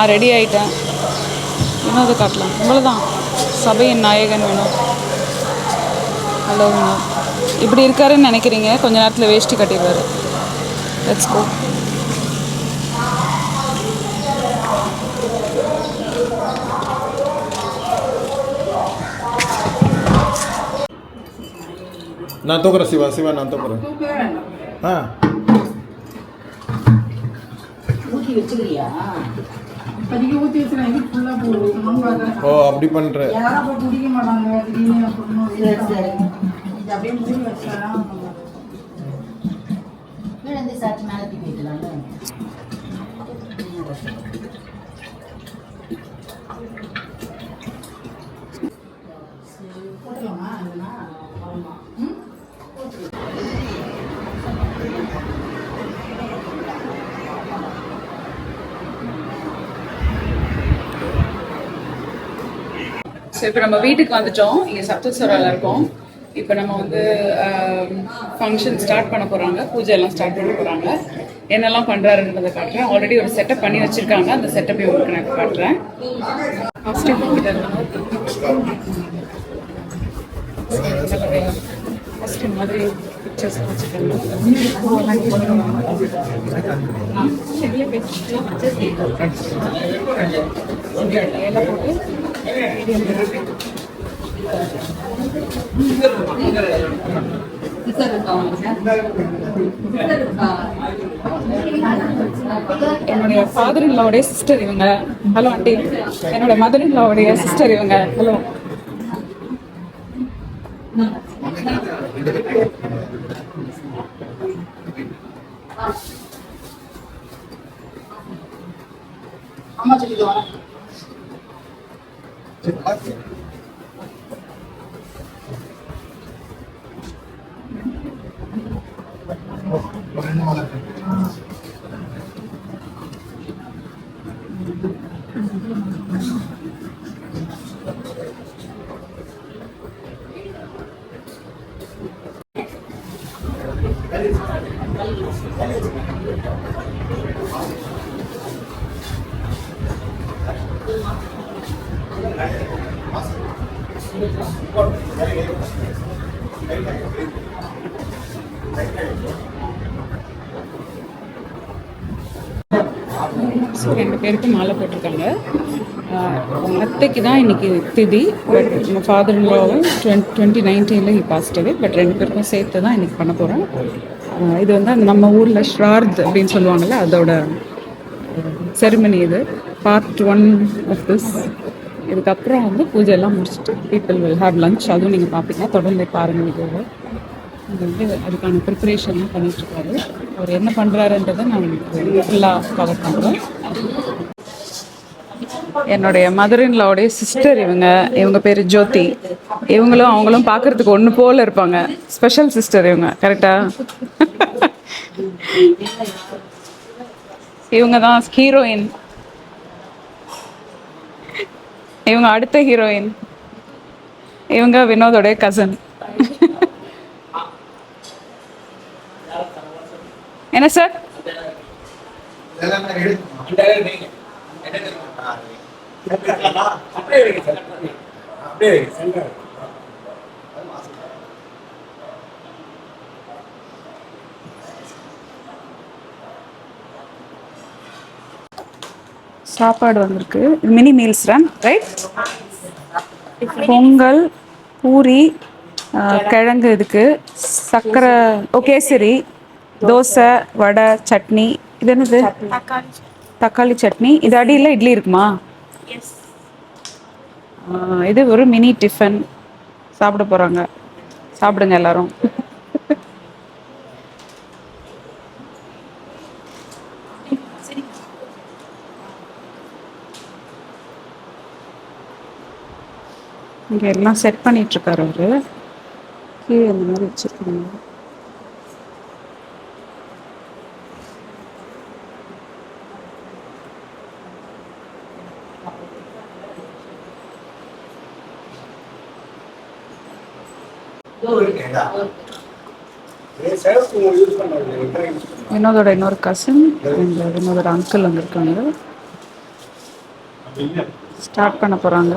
நான் ரெடி ஆகிட்டேன். வினோத காட்டலாம். இவ்வளோதான். சபையின் நாயகன் வினோத். ஹலோ வினோத். இப்படி இருக்காருன்னு நினைக்கிறீங்க, கொஞ்ச நேரத்தில் வேஷ்டி கட்டிடுவார். Let's go. நான் தூக்குறேன் சிவா. சிவா நான் தூக்குறேன். ஆ ஓ அப்படி பண்ற. ஸோ இப்போ நம்ம வீட்டுக்கு வந்துட்டோம். இங்கே சப்தஸ்வரால இருக்கோம். இப்போ நம்ம வந்து ஃபங்க்ஷன் ஸ்டார்ட் பண்ண போகிறாங்க. பூஜை எல்லாம் ஸ்டார்ட் பண்ண போகிறாங்க. என்னெல்லாம் பண்ணுறாருன்றதை காட்டுறேன். ஆல்ரெடி ஒரு செட்டப் பண்ணி வச்சுருக்காங்க. அந்த செட்டப்பை உங்களுக்கு நான் காட்டுறேன். ஃபஸ்ட்டு மாதிரி பிக்சர்ஸ் வச்சுருக்காங்க. இலை போட்டு என்னுடைய ஃபாதர் இன் லாவுடைய சிஸ்டர் இவங்க. Hello aunty. என்னோட மதர் இன் லாவுடைய சிஸ்டர் இவங்க. ஹலோ. அம்மா சொல்லிட்டு வரேன். ஸோ 2 பேருக்கு மாலை போட்டிருக்காங்க. அத்தைக்கு தான் இன்னைக்கு திதி. பட் எங்கள் ஃபாதர் இன்லாவும் 2019 பாஸ்ட் அவே. பட் 2 பேருக்கும் சேர்த்து தான் இன்னைக்கு பண்ண போகிறோம். இது வந்து நம்ம ஊரில் ஸ்ரார்த் அப்படின்னு சொல்லுவாங்கள்ல, அதோட செரிமனி. இது பார்ட் 1 ஆஃப் திஸ். இதுக்கப்புறம் வந்து பூஜை எல்லாம் முடிச்சுட்டு பீப்புள் வில் ஹேவ் லஞ்ச். அதுவும் நீங்கள் பார்ப்பீங்க. தொடர்ந்து பாருங்கள் வீடியோவில். இது வந்து அதுக்கான ப்ரிப்பரேஷன்லாம் பண்ணிகிட்ருக்காரு. அவர் என்ன பண்ணுறாருன்றதை நான் ஃபுல்லாக கவர் பண்ணுறேன். என்னுடைய மதர் இன் லாவுடைய சிஸ்டர் இவங்க. இவங்க பேர் ஜோதி. இவங்களும் அவங்களும் பார்க்குறதுக்கு ஒன்று போல் இருப்பாங்க. ஸ்பெஷல் சிஸ்டர் இவங்க. கரெக்டாக? இவங்க தான் ஹீரோயின். இவங்க அடுத்த ஹீரோயின். இவங்க வினோதோடைய கசன். என்ன சார்? சாப்பாடு வந்திருக்கு. Mini meals run right. Pongal, puri, கிழங்கு, இதுக்கு சக்கரை, கேசரி, தோசை, வடை, சட்னி. இது என்னது? தக்காளி சட்னி. இது அடியில் இட்லி இருக்குமா? இது ஒரு மினி டிஃபன். சாப்பிட போகிறாங்க. சாப்பிடுங்க எல்லாரும். இங்கே எல்லாம் செட் பண்ணிகிட்ருக்காரு அவர். கீழே இந்த மாதிரி வச்சுருக்காங்க. வினோதோட இன்னொரு கசின், வினோதோட அங்கிள் வந்திருக்காங்க. ஸ்டார்ட் பண்ண போகிறாங்க.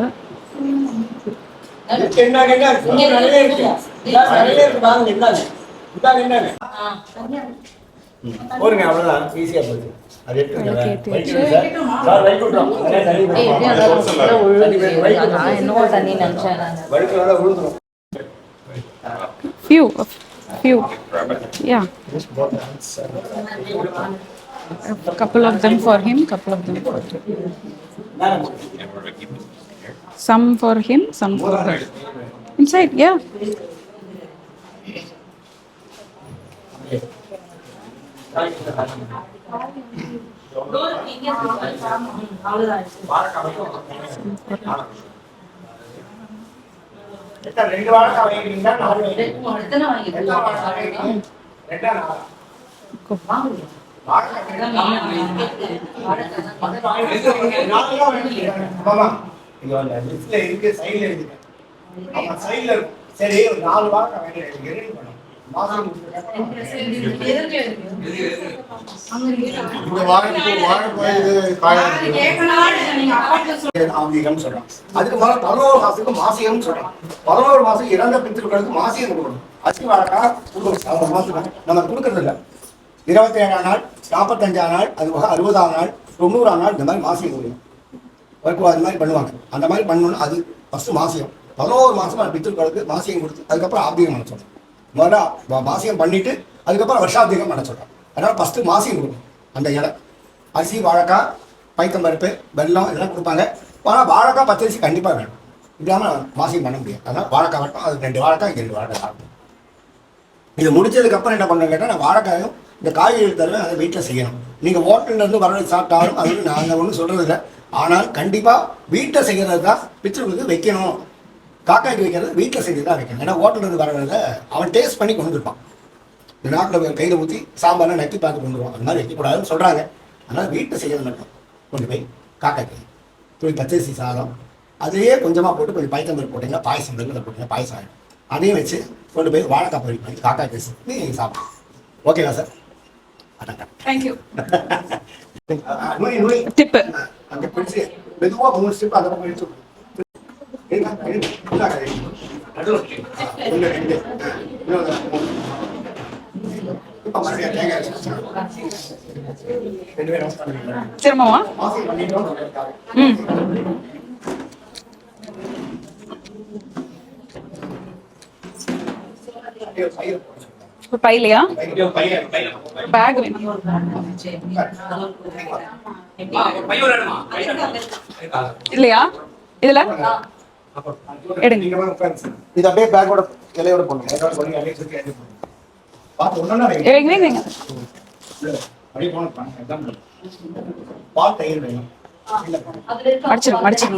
போருங்க அவ்வளோதான் ஈஸியாக போகுது. அது Few. Yeah. A couple of them for him, couple of them for him. Some for him, some for her. Inside, yeah. ரெண்டு வாரம் வாங்கிட்டீங்கன்னா 4 சரி ஒரு 4 வாரம் வாங்கிட்டு அதுக்கு மேல 11 மாசத்துக்கு மாசியம் சொல்றோம். 11 மாசம் இறந்த பித்திருக்களுக்கு மாசியம் கொடுக்கணும். அச்சு வழக்கா நம்ம கொடுக்கறது இல்லை. 27ஆம் நாள், 45ஆம் நாள், அது போக 60ஆம் நாள், 90ஆம் நாள் இந்த மாதிரி மாசியம் கொடுக்கணும். அது மாதிரி பண்ணுவாங்க. அந்த மாதிரி பண்ணணும்னு அது ஃபர்ஸ்ட் மாசியம். 11 மாசமா பித்திருக்களுக்கு மாசியம் கொடுத்து அதுக்கப்புறம் ஆபியம் பண்ண சொல்றோம். முதல்ல மாசியம் பண்ணிட்டு அதுக்கப்புறம் வருஷாபிகம் பண்ண சொல்றோம். அதனால ஃபர்ஸ்ட் மாசியம் கொடுக்கணும். அந்த இடம் அரிசி, வாழைக்காய், பைத்தம்பருப்பு, வெல்லம் இதெல்லாம் கொடுப்பாங்க. ஆனால் வாழைக்காய் பச்சரிசி கண்டிப்பாக வேணும். இல்லாமல் மாசியம் பண்ண முடியாது. அதனால் வாழைக்காய் மட்டும் அது 2 வாழைக்காய் 2 வாழைக்காய் சாப்பிடும். இது முடிச்சதுக்கப்புறம் என்ன பண்ணணும் கேட்டால், நான் வாழைக்காயும் இந்த காய்கறி தருவேன், அதை வீட்டில் செய்யணும். நீங்கள் ஹோட்டல்லேருந்து வரவழைச்சு சாப்பிட்டாலும் அது நாங்கள் ஒன்றும் சொல்கிறது இல்லை. ஆனால் கண்டிப்பாக வீட்டில் செய்கிறது தான் பிச்சருக்கு வைக்கணும். காக்காய்க்கு வைக்கிறது வீட்டில் செஞ்சு தான் வைக்கணும். ஏன்னா ஹோட்டல்லேருந்து வரவழைல அவன் டேஸ்ட் பண்ணி கொண்டு வந்துருப்பான். இந்த நாட்டில் கையில் ஊற்றி சாம்பார்லாம் நக்கி பார்த்து கொண்டு வருவான். அந்த மாதிரி வைக்கக்கூடாதுன்னு சொல்கிறாங்க. அதனால் வீட்டில் செய்கிறது மட்டும் கொண்டு போய் காக்காய்க்கு துளி பச்சரிசி சாதம் அதுலேயே கொஞ்சமாக போட்டு கொஞ்சம் பைத்தம்பருப்பு போட்டிங்கன்னா பாயசம் வெள்ளத்தில் போட்டிங்கன்னா பாயசம் ஆகிடும். அதையும் வச்சு கொண்டு போய் வாழைக்காய் பொரி பண்ணி காக்காய் பேசி நீங்கள் சாப்பிடலாம். ஓகேவா சார்? அதான் தேங்க்யூ. நுனி நுனி டிப்பு அங்கே பிடிச்சி மெதுவாக 3 ஸ்டெப் அந்த பக்கம் எடுத்து திரும்பவா? பையிலையா? பேக் வேணும். இல்லையா இதுல எடுங்க. இது அப்படியே பேக்கோட இலையோட போடணும். வைங்க. மடிச்சிடும்.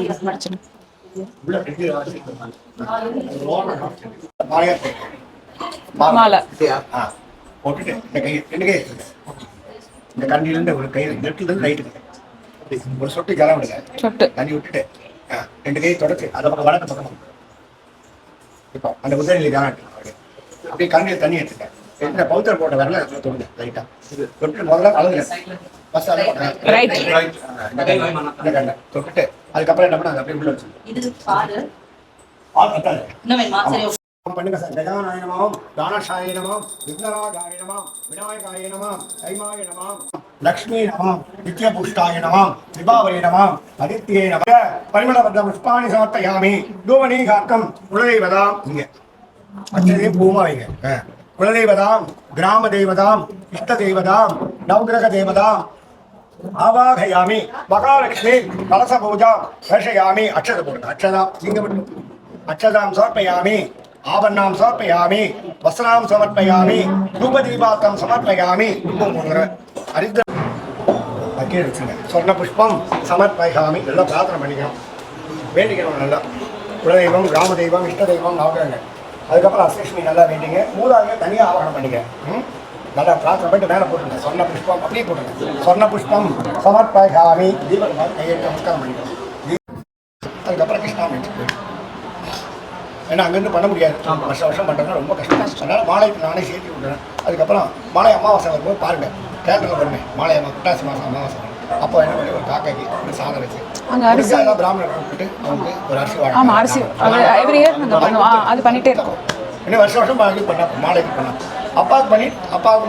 மாலை போட்டுட்டு இந்த கை 2 கை இந்த கண்ணிலிருந்து ஒரு கை நெட்டிலிருந்து ரைட்டுக்கு ஒரு சொட்டு ஜலம் விடுங்க. சொட்டு தண்ணி விட்டுட்டு 2 கை தொடச்சு அதை பக்கம் வடக்கு பக்கம் இப்போ அந்த உதவியில் ஜலம் அப்படியே கண்ணில் தண்ணி எடுத்துட்டேன். எடுத்து பவுத்தர் போட்ட வரல தொடுங்க லைட்டாக தொட்டு முதல்ல கலந்துங்க. ஃபர்ஸ்ட் அதை இந்த கண்ணை தொட்டுட்டு அதுக்கப்புறம் என்ன பண்ண அதை அப்படியே உள்ள வச்சு பால் பத்தாது பண்ணுங்க சார். கஜானாய நமம், தானசாய நமம், விக்னராஜாய நமம், விநாயகாய நமம், தைமாய நமம், லக்ஷ்மி நமம், நித்யபுஷ்டாய நமம், தீபாவளி நமம், அதித்யே நம. பரிமளபத்த புஷ்பாணி சமர்ப்பயாமி. தூவனீகார்த்தம் குலதெய்வதாம் இங்கே அச்சதையும் பூமா வைங்க. குலதெய்வதாம், கிராம தெய்வதாம், இஷ்ட தெய்வதாம், நவகிரக தேவதாம் ஆவாகயாமி. மகாலட்சுமி கலச பூஜா வேஷயாமி. அக்ஷத போடுங்க. அக்ஷதாம் இங்கே மட்டும் அக்ஷதாம் சமர்ப்பயாமி. ஆபரணாம் சமர்ப்பயாமி. வஸ்திராம் சமர்ப்பயாமி. தூபதீபாக்கம் சமர்ப்பயாமி. ஹரித்ர கீழே வச்சுங்க. சொர்ண புஷ்பம் சமர்ப்பயாமி. நல்லா பிரார்த்தனை பண்ணிக்கணும், வேண்டிக்கணும். நல்லா குலதெய்வம், கிராம தெய்வம், இஷ்ட தெய்வம் நவகிரகங்க. அதுக்கப்புறம் அஷ்டலட்சுமி நல்லா வேண்டிங்க. மூதாங்க தனியாக ஆவரணம் பண்ணிக்க. நல்லா பிரார்த்தனை பண்ணிட்டு மேலே போட்டுருங்க. சொர்ண புஷ்பம் அப்படியே போட்டுருங்க. சொர்ண புஷ்பம் சமர்ப்பயாமி. தீபம் கையெழுத்து நமஸ்காரம் பண்ணிக்கணும். அதுக்கப்புறம் கிருஷ்ணாமி போயிடும். ஏன்னா அங்கேருந்து பண்ண முடியாது. வருஷம் பண்ணுறதுனா ரொம்ப கஷ்டம். அதனால் மாலைக்கு நானே சேர்த்து விட்டுறேன். அதுக்கப்புறம் மாலை அமாவாசை வரும்போது பாருங்கள், கேரளில் வருவேன். மாலை புட்டாசி மாதம் அமாவாசை வரும். அப்போ என்ன பண்ணி ஒரு காக்கைக்கு ஒரு சாதம் வச்சு அங்கே அரிசி எல்லாம் பிராமணர் கூப்பிட்டு அவங்களுக்கு ஒரு அரிசி ஆமாம் அரிசி எவ்ரி இயர் நாங்கள் பண்ணுவோம் அது பண்ணிகிட்டே இருக்கோம். இன்னும் வருஷம் பாக்கி பண்ணோம். மாலைக்கு பண்ணோம். அப்பாவுக்கும்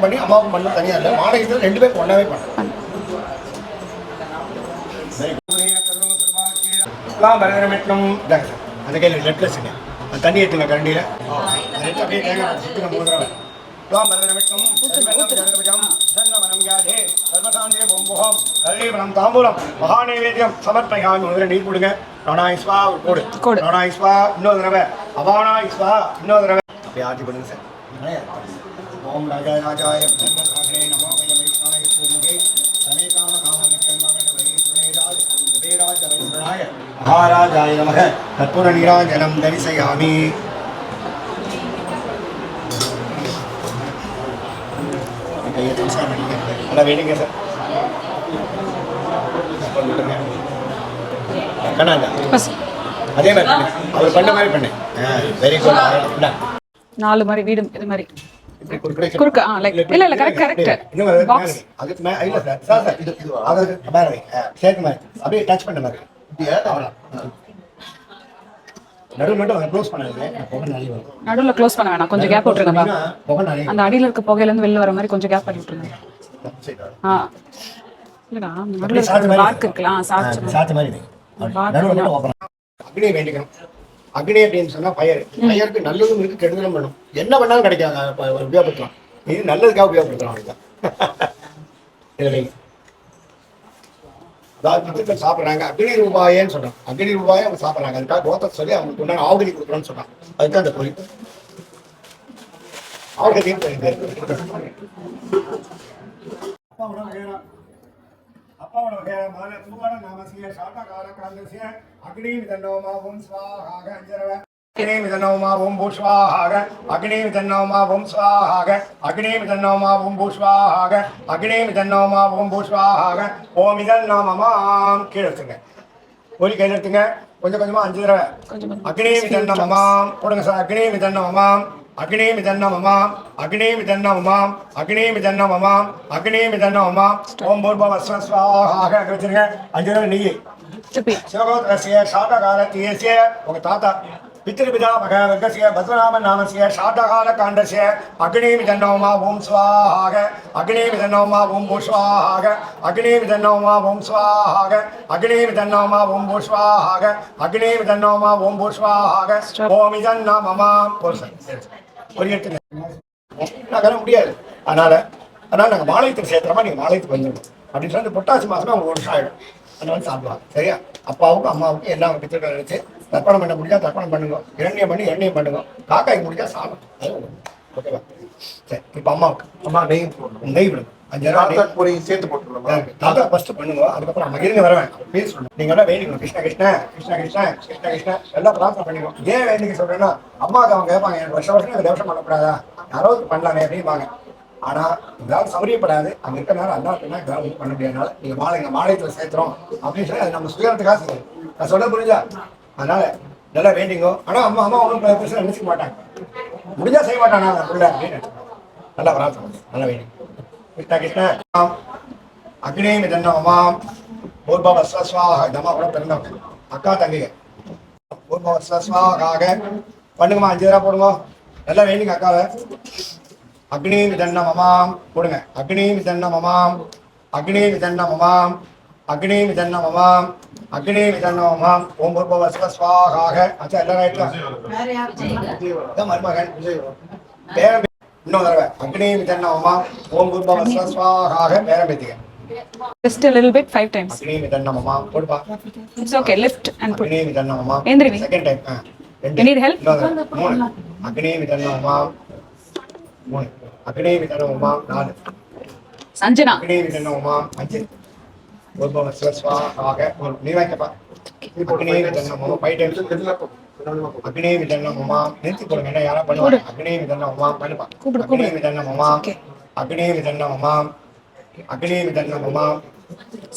பண்ணி அம்மாவுக்கும் பண்ண தனியாக இல்லை. மாலைக்கு 2 பேரும் ஒன்றாவே பண்ணோம். பரதமிட்டும் அந்த கையில் நெட்டில் வச்சுங்க. அந்த தண்ணி எடுத்துங்க கரண்டியில் அப்படியே தேங்காய் சுற்றுங்க 3 தடவை. பரதமிட்டும் கல்விபலம் தாம்பூலம் மகாநைவேத்தியம் சமர்ப்பயாமி. முதல்ல நீர் கொடுங்க. ரணாயிஸ்வா ஒரு கோடு. ரணாயிஸ்வா இன்னொரு தடவை. அபானாயிஸ்வா இன்னொரு தடவை. அப்படியே ஆட்சி பண்ணுங்க சார். ஓம் ராஜாய ராஜாய பிரம்மசாகரே நமோ வைஷ்ணாய பூர்ணவே சமே காம காம மகாராஜாய நமக கற்பூர நீராஞ்சனம் தரிசயாமி. கையை தரிசனம் பண்ணிங்க. நல்லா வேணுங்க சார். கண்ணாங்க அதே மாதிரி அவர் பண்ண மாதிரி பண்ணேன். Very good. 4 மாதிரி வீடு இது மாதிரி குறுக்க லைக் இல்ல கரெக்ட் பாக்ஸ் அதுக்கு மேல இல்ல சார் இது அது மேல சேர்த்து மாதிரி அப்படியே டச் பண்ண மாதிரி நடுவில் மட்டும் க்ளோஸ் பண்ணாதீங்க. நடுவில் க்ளோஸ் பண்ண வேணாம். கொஞ்சம் கேப் விட்டுருங்க. அந்த அடியில் இருக்க புகையிலேருந்து வெளில வர மாதிரி கொஞ்சம் கேப் பண்ணி விட்டுருங்க. இல்லைடா நடுவில் இருக்க பார்க் இருக்கலாம் சாத்து மாதிரி நடுவில் மட்டும் ஓப்பன். அக்னியை வேண்டிக்கணும். அக்னி அப்படின்னு சொன்னா பயருக்கு நல்லதும் இருக்கு கெடுதலும் பண்ணும். என்ன பண்ணாலும் கிடைக்காது. உபயோகப்படுத்தலாம். இது நல்லதுக்காக உபயோகப்படுத்தலாம். இதுதான் அதாவது பித்துக்கள் சாப்பிட்றாங்க. அக்னி ரூபாயன்னு சொல்றாங்க. அக்னி ரூபாயை அவங்க சாப்பிட்றாங்க. அதுக்காக கோத்தத்தை சொல்லி அவங்களுக்கு உண்டான ஆகுதி கொடுக்குறோன்னு சொல்றாங்க. அதுதான் அந்த பொறி ஆகுதியும் அப்பாவோட மாலை தூவான நாமசிய சாட்டகார காந்தசிய அக்னி விதன்னோமாவும் ஸ்வாஹாக அஞ்சரவ அக்னி விதன்னோமாவும் பூஷ்வாஹாக அக்னி விதன்னோமாவும் ஸ்வாஹாக அக்னி விதன்னோமாவும் பூஷ்வாஹாக அக்னி விதன்னோமாவும் பூஷ்வாஹாக ஓம் இதன்னோமமாம். கீழே எடுத்துங்க. ஒலி கையில் எடுத்துங்க. கொஞ்சம் கொஞ்சமா 5 தடவை அக்னி விதன்னோமமாம் போடுங்க சார். அக்னி விதன்னோமமாம் அக்னி விதன்னமமாம் அக்னி விதன்னமமாம் அக்னி விதன்னமமாம் அக்னி விதன்னமமாம். ஓம் பூர்வ ஸ்வாஹாக வச்சிருங்க. 5 தடவை நெய். சிவகோத்திரஸ்ய சாட்டகாலத்தியஸ்ய உங்க தாத்தா பித்ருபிதா மகவர்கஸ்ய பத்மநாப நாமஸ்ய சாட்டகால காண்டஸ்ய அக்னி விதன்னோமா ஓம் ஸ்வாஹாக அக்னி விதன்னோமா ஓம் பூஷ்வாஹாக அக்னி விதன்னோமா ஓம் ஸ்வாஹாக அக்னி விதன்னோமா ஓம் பூஷ்வாஹாக அக்னி விதன்னோமா ஓம் பூஷ்வாஹாக ஓம் இதன்னமமாம். ஒரு எட்டு நகர முடியாது. அதனால நாங்கள் மாலயத்துக்கு சேர்த்துறோமா நீங்கள் மாலயத்துக்கு வந்துடணும் அப்படின்னு சொல்லி புரட்டாசி மாதமே அவங்க 1 வருஷம் ஆகிடும். அந்த மாதிரி சாப்பிடுவாங்க. சரியா? அப்பாவுக்கும் அம்மாவுக்கும் எல்லாம் பித்திருக்கள் வச்சு தர்ப்பணம் பண்ண முடிஞ்சா தர்ப்பணம் பண்ணுங்க. இரண்யம் பண்ணி எண்ணெயம் பண்ணுங்க. காக்காய்க்கு முடிஞ்சா சாப்பிடும். ஓகேவா? சரி. இப்போ அம்மா நெய் விடுங்க. 5 சேர்த்து போட்டுருவோம். தாத்தா ஃபர்ஸ்ட் பண்ணுங்க. அதுக்கப்புறம் நம்ம இருங்க வரவேன் பேர் சொல்லணும். நீங்க எல்லாம் வேண்டிக்கணும். கிருஷ்ணா கிருஷ்ணா கிருஷ்ணா கிருஷ்ணா கிருஷ்ணா கிருஷ்ணா எல்லாம் பிரார்த்தனை பண்ணிக்கணும். ஏன் வேண்டிக்க சொல்றேன்னா அம்மாவுக்கு அவங்க கேட்பாங்க எனக்கு வருஷம் எனக்கு தேவசம் பண்ணக்கூடாதா யாராவது பண்ணலாமே அப்படிம்பாங்க. ஆனா இதாவது சௌரியப்படாது. அங்க இருக்கிறனால அல்லாட்டுனா இதாவது பண்ண முடியாதனால நீங்க மாலயத்துல சேர்த்துறோம் அப்படின்னு சொல்லி அது நம்ம சுயத்துக்காக செய்யணும். நான் சொல்ல புரிஞ்சா? அதனால நல்லா வேண்டிங்கோ. ஆனா அம்மா ஒன்றும் பெருசாக நினைச்சுக்க மாட்டாங்க. முடிஞ்சா செய்ய மாட்டானா புள்ள அப்படின்னு நல்லா பிரார்த்தனை நல்லா வேண்டி கிருஷ்ணா கிருஷ்ணா அக்னி மிதன்னமாம் பூர்வஸ்வாக இதமா கூட பிறந்தவங்க அக்கா தங்கிங்க. பூர்வஸ்வாக பண்ணுங்கம்மா. 5 தடவை போடுங்க. நல்லா வேண்டிங்க அக்காவை. அக்னி விதன்னமமாம் போடுங்க. அக்னி விதன்னமமாம் அக்னி விதன்னமமாம் அக்னி விதன்னமமாம் அக்னி விதன்னமமாம். ஓம் பூர்வஸ்வாக. அச்சா எல்லாரும் மருமகன் பேரம் இன்னொரு தடவை அக்னி விதன்னமமாம் ஓம் பூர்வஸ்வாக பேரம் பேத்திக்க. Just a little bit 5 times. அக்னி விதன்னமமாம் போடுப்பா. It's okay. Lift and put. அக்னி விதன்னமமாம். எந்திரிவி. Second time. You need help? 3 அக்னி விதன்னமமாம் 3 அக்னி விதன்னமமாம் 4 சஞ்சனா அக்னி விதன்னமமாம் 5 பூர்வஸ்வாக நீ வாங்கப்பா. அக்னி விதன்னமமாம் 5 டைம்ஸ். அக்னி விதன்னமமாம் நிறுத்தி போடுங்க. என்ன யாரா பண்ணுவாங்க. அக்னி விதன்னமமாம் பண்ணுப்பா. அக்னி விதன்னமமாம் அக்னி விதன்னமமாம் அக்னி விதன்னமமாம்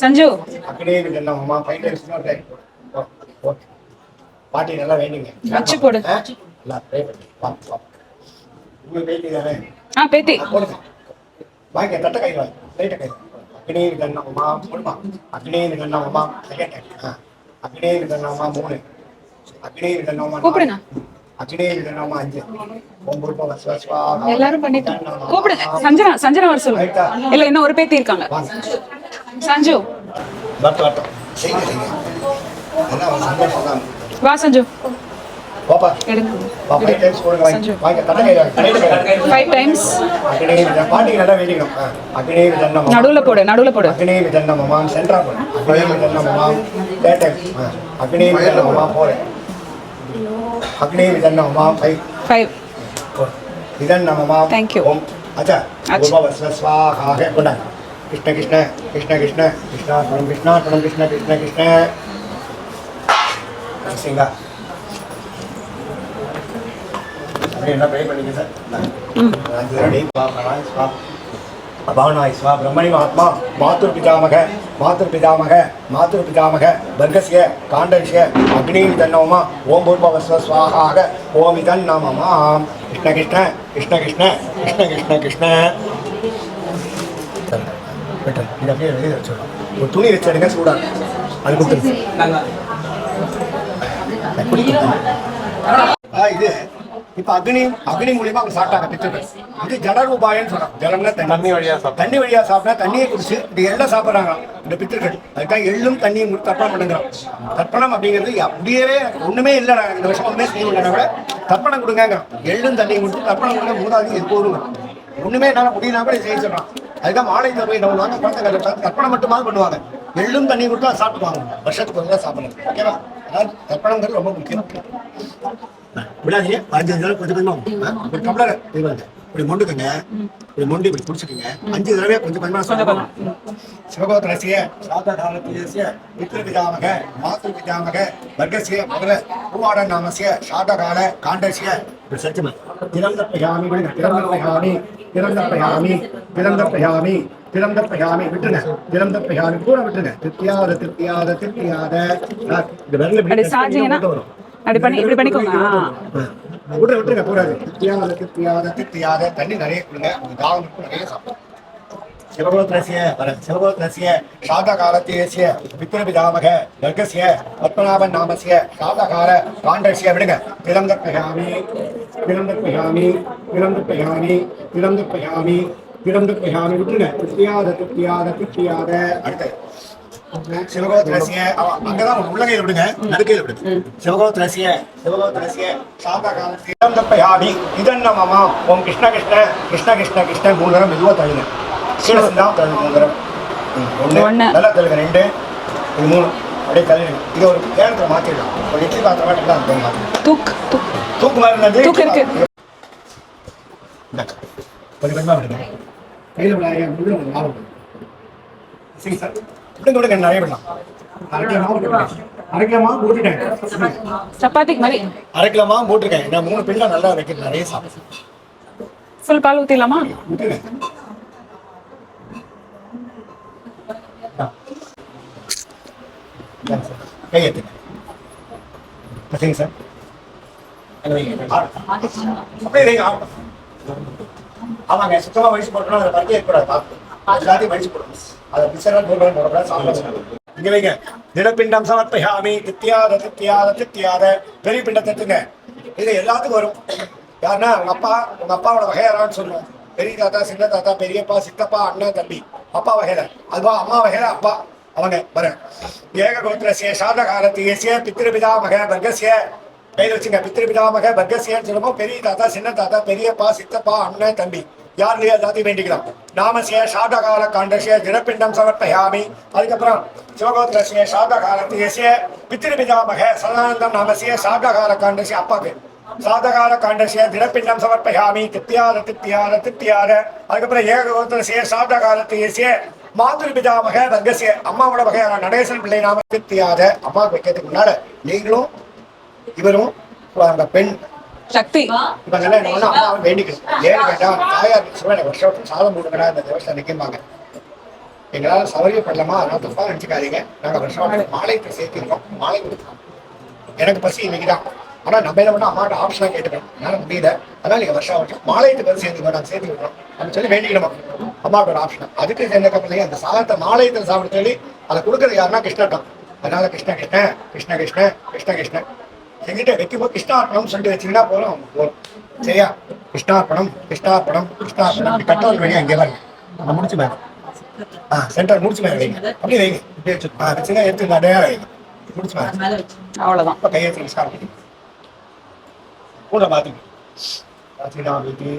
சஞ்சு அக்னி விதன்னமமாம் 5 டைம்ஸ். ஓகே பாட்டி நல்லா வேண்டிங்க. வச்சு போடு. நல்லா ப்ரே பண்ணி வா. உங்களுக்கு பேட்டி தானே? பேத்தி போடுங்க. வாங்க தட்டை கை வாங்க. லைட்டை கை அக்னேர் கண்ணம்மா மூணுமா அக்னேர் கண்ணம்மா செகண்ட் அக்னேர் கண்ணம்மா 3 அக்னேர் கண்ணம்மா கூப்பிடுங்க. அக்னேர் கண்ணம்மா 5 ஓம் பூர்வ வஸ்வஸ்வாஹா எல்லாரும் பண்ணிட்டு கூப்பிடுங்க. சஞ்சனா வர சொல்லுங்க. இல்ல இன்னும் ஒரு பேத்தி இருக்காங்க. சஞ்சு வரட்டும் செய்யுங்க எல்லாம் ஒரு சந்தோஷம் தான். வா சஞ்சு. பாப்பா எடுங்க. 5 டைம்ஸ் போடுங்க வாங்க கடையில 5 டைம்ஸ் அக்னேர் பாட்டி நல்லா வேடிக்கணும். அக்னேர் கண்ணம்மா நடுவுல போடு. அக்னேர் கண்ணம்மா சென்டரா போடு. அக்னேர் கண்ணம்மா டைம் அக்னேர் கண்ணம்மா போடு. அக்னேர் கண்ணம்மா 5 இதன் நமமா. Thank you. ஓம் அச்சா பூர்வ ஸ்வாஹா கொண்டாங்க. கிருஷ்ண கிருஷ்ண கிருஷ்ண கிருஷ்ண கிருஷ்ணாபுரம் கிருஷ்ணாபுரம் கிருஷ்ண கிருஷ்ண கிருஷ்ண சிங்கா என்ன ப்ரே பண்ணிங்க சார். 5 ரெடி பாபனாய் ஸ்வா அபானாய் ஸ்வா பிரம்மணி மகாத்மா மாதுர் பிதாமக வர்க்கஸ்ய காண்டஸ்ய அக்னீர் தன்னோமா ஓம் பூர்வ ஸ்வாஹாக ஓம் இதன் நமமா. கிருஷ்ண கிருஷ்ண கிருஷ்ண கிருஷ்ண கிருஷ்ண கிருஷ்ண கிருஷ்ண இது அப்படியே வெளியே வச்சிடலாம். ஒரு துணி வச்சு எடுங்க சூடாக அது கொடுத்துருங்க. இது இப்போ அக்னி மூலியமா அவங்க சாப்பிட்டாங்க பித்தர்கள். இது ஜலரூபாயன்னு சொல்றாங்க. ஜலம்னா தண்ணி வழியா சாப்பிட்டா தண்ணியை குடிச்சு இது எல்லாம் சாப்பிட்றாங்க இந்த பித்தர்கள். அதுக்காக எள்ளும் தண்ணியும் தர்ப்பணம் பண்ணுங்கிறோம். தர்ப்பணம் அப்படிங்கிறது அப்படியே ஒண்ணுமே இல்லை இந்த வருஷம் ஒண்ணுமே செய்ய முடியல கூட தர்ப்பணம் கொடுங்க. எள்ளும் தண்ணியும் கொடுத்து தர்ப்பணம் கொடுங்க. மூணாவது எப்போதும் ஒண்ணுமே என்னால் முடியினா கூட செய்ய சொல்றான். அதுதான் மாலை போய் என்ன பண்ணுவாங்க குழந்தைங்க தர்ப்பணம் மட்டுமாவது பண்ணுவாங்க. எள்ளும் தண்ணி கொடுத்தா சாப்பிடுவாங்க. வருஷத்துக்கு ஒரு தான் சாப்பிடணும். ஓகேவா? அதாவது தர்ப்பணங்கிறது ரொம்ப முக்கியம். விடாதீங்க 15 தடவை கொஞ்சம் கொஞ்சமா ஒரு டம்ளர் இப்படி மொண்டுக்குங்க. இப்படி மொண்டு இப்படி குடிச்சுக்குங்க. 5 தடவை கொஞ்சம் கொஞ்சமா சொல்லலாம். சிவகோத்திரசிய சாதகாலத்திய பித்ருபிதாமக மாத்ருபிதாமக வர்க்கசிய முதல பூவாட நாமசிய சாதகால காண்டசிய சத்தியமா திறந்தப்பயாமி விட்டுருங்க. திறந்தப்பயாமி கூட விட்டுருங்க. திருப்தியாத அப்படி பண்ணி இப்படி பண்ணிக்கோங்க. விட்டுருங்க கூடாது. திருப்தியாத தண்ணி நிறைய கொடுங்க. தாகம் நிறைய சாப்பிடும். சிவகோத்திரசிய சாதகாலத்திய பித்ருபிதாமக வர்க்கசிய பத்மநாபன் நாமசிய சாதகால காண்டசிய விடுங்க. திறந்தப்பயாமி விட்டுருங்க. திருப்தியாத அடுத்து சிவகோத்திரசிய அங்கதான் உள்ளகையில விடுங்க. நடுக்கையில விடுங்க. சிவகோத்திரசிய சாதகாலத்தியாமி இதன் நமமா ஓம் கிருஷ்ண கிருஷ்ண கிருஷ்ண கிருஷ்ண கிருஷ்ண 3 தடவை மெதுவா தள்ளுங்க. கீழே சிந்தா தள்ளு 3 தடவை. 1 நல்லா தள்ளுங்க. 2 இது 3 அப்படியே தள்ளிடுங்க. இது ஒரு கேரளத்தில் மாற்றிடலாம். ஒரு இட்லி பாத்திரம் மாட்டி தான் அந்த மாதிரி தூக்கு மாதிரி இருந்தது. கொஞ்சம் கொஞ்சமாக விடுங்க. கையில் விளையாட சரி சார் விடுங்க. நிறைய விடலாம். அரை கிலோ மாவு போட்டுட்டேன். சப்பாத்திக்கு மாதிரி அரை கிலோ மாவு போட்டிருக்கேன். நான் 3 பிள்ளை நல்லா வைக்கிறேன். நிறைய சாப்பிடுறேன். ஃபுல் பால் ஊற்றிடலாமா? விட்டுருங்க. கையெழுத்துங்க. சரிங்க சார். அப்படியே ஆமாங்க. சுத்தமாக வயசு போட்டோம்னா அதை பற்றி ஏற்படாது. பார்த்து எல்லாத்தையும் வயசு போடணும். அதை பிசரெல்லாம் போடக்கூடாது. சாப்பிட இங்க வைங்க. திடப்பிண்டம் சமர்ப்பயாமி தித்தியாத பெரிய பிண்டம் தட்டுங்க. இது எல்லாத்துக்கும் வரும். யாருன்னா உங்க அப்பாவோட வகையாரான்னு சொல்லுவோம். பெரிய தாத்தா, சின்ன தாத்தா, பெரியப்பா, சித்தப்பா, அண்ணன், தம்பி, அப்பா வகையில. அதுவா அம்மா வகையில அப்பா அவங்க வர. ஏக கோத்திரசிய சாதகாலத்திய பித்ருபிதாமக வர்க்கசிய கையில் வச்சுங்க. பித்ருபிதாமக வர்க்கசியன்னு சொல்லுவோம். பெரிய தாத்தா, சின்ன தாத்தா, பெரியப்பா, சித்தப்பா, அண்ணன், தம்பி யாருலையோ எல்லாத்தையும் வேண்டிக்கலாம். நாமசிய சாதகால காண்டசிய திடப்பிண்டம் சமர்ப்பயாமி. அதுக்கப்புறம் சிவகோத்திரசிய சாதகாலத்திய பித்ருபிதாமக சதானந்தம் நாமசிய சாதகால காண்டசிய அப்பாக்கு சாதகால காண்டசிய திடப்பிண்டம் சமர்ப்பயாமி. தித்தியாத அதுக்கப்புறம் ஏககோத்திரசிய சாதகாலத்திய மாதுர்பிதாமக வர்க்கசிய அம்மாவோட வகையான நடேசன் பிள்ளை நாம தித்தியாத அம்மாவுக்கு வைக்கிறதுக்கு முன்னால நீங்களும் இவரும் அந்த பெண் சக்தி இவங்கெல்லாம் என்ன பண்ணா அம்மாவை வேண்டிக்கணும். ஏன்னு கேட்டா தாயார் எனக்கு வருஷம் சாதம் போடுங்கடா இந்த தேவஸ்தான் நிற்கம்பாங்க. எங்களால் சௌகரியப்படலாமா? அதனால தப்பா நினச்சிக்காதீங்க. நாங்கள் வருஷம் மாலைக்கு சேர்த்திருக்கோம். மாலை கொடுத்துருக்கோம். எனக்கு பசி இன்னைக்கு தான். ஆனால் நம்ம என்ன பண்ணா அம்மாட்ட ஆப்ஷனாக கேட்டுக்கணும். என்னால் முடியல. அதனால நீங்கள் வருஷம் மாலையத்துக்கு வந்து சேர்த்துக்கோ. நாங்கள் சேர்த்து விடுறோம் அப்படின்னு சொல்லி வேண்டிக்கணுமா. அம்மாவுக்கு ஒரு ஆப்ஷன். அதுக்கு என்ன கப்பலையும் அந்த சாதத்தை மாலையத்தில் சாப்பிட சொல்லி அதை கொடுக்குறது யாருன்னா கிருஷ்ணன் தான். அதனால கிருஷ்ண கிருஷ்ண கிருஷ்ண கிருஷ்ண கிருஷ்ண கிருஷ்ணன் எங்கிட்ட வைக்கும்போது கிருஷ்ணார்ப்பணம் சொல்லிட்டு வச்சீங்கன்னா போதும் போதும். சரியா? கிருஷ்ணார்ப்பணம் கிருஷ்ணார்ப்பணம் கிருஷ்ணார்ப்பணம் கட்டவல் வேணும். அங்கே பாருங்க நான் முடிச்சு பாருங்க. சென்டர் முடிச்சு மேலே வைங்க. அப்படியே வைங்க. வச்சுன்னா எடுத்து நடையா வைங்க. முடிச்சு பாருங்க. அவ்வளோதான். இப்போ கையை வச்சு ஸ்டார்ட் பண்ணி கூட பார்த்துங்க. பார்த்தீங்கன்னா வீட்டு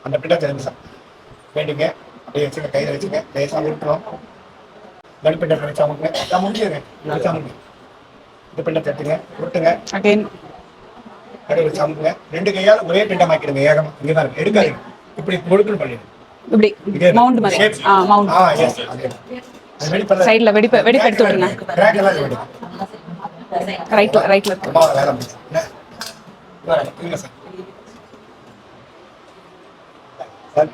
அந்த பிள்ளை தெரிஞ்சு சார் வேண்டிங்க. அப்படியே வச்சுங்க. கையில் வச்சுங்க. லேசாக விட்டுரும். நடுப்பிட்ட வச்சா முங்க. நான் முடிச்சிடுறேன். வச்சா முங்க. இந்த பிண்டை தட்டுங்க. விட்டுங்க. அகைன் கடை வச்சு அமுக்குங்க. 2 கையால் ஒரே பிண்டமாக்கிடுங்க. ஏகமா இங்கே தான் இருக்கு. எடுக்காதீங்க. இப்படி முழுக்குன்னு பண்ணிடுங்க. இப்படி மவுண்ட் மாதிரி. மவுண்ட். எஸ். அது ரெடி பண்ண சைடுல வெடிப்பு எடுத்து விடுங்க. கிராக் எல்லாம் ரெடி. ரைட்ல இருக்கு. அம்மா வேலை முடிச்சு. இல்ல சார். சார்